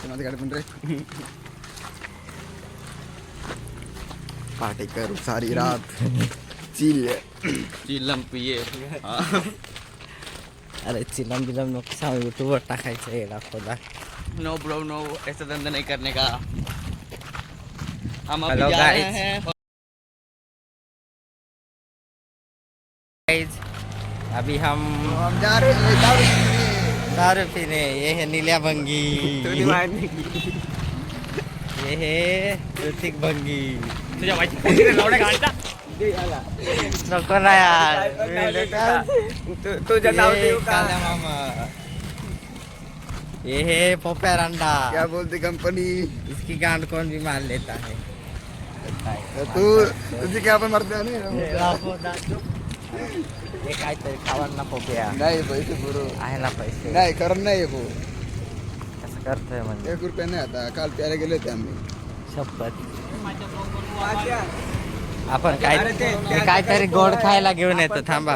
माझी गाडी पण रे पार्टी करू सारी रात चिलम पिये अरे चिलम बिलम नको सांगू यूट्यूबवर टाकायचं आहे दाखवला. नो ब्रो नो ऐसा धंधा नहीं करने का हम Hello, अभी जा रहे guys. हैं. अभी हम जा रहे हैं दारू पीने. ये है नील्या भंगी, ये है ऋतिक भंगी. तुझ्या बाईची पोटी लावण्या गाडीचा नको ना यार. तुझ्या नाव ये देऊ का काला मामा, ये है पोप्या रंडा. क्या बोलती कंपनी इसकी गांड कौन भी मार लेता है. तू तुझी काय आपण मरते नाही हे काहीतरी खावा ना पोप्या. नाही पैसे पुरो आहे ना पैसे. नाही खरं नाही भाऊ कसं करतोय म्हणजे 1 रुपया नाही आता काल प्यायला गेले होते आम्ही शपथ. आपण काय काहीतरी गोड खायला घेऊन येतो थांबा.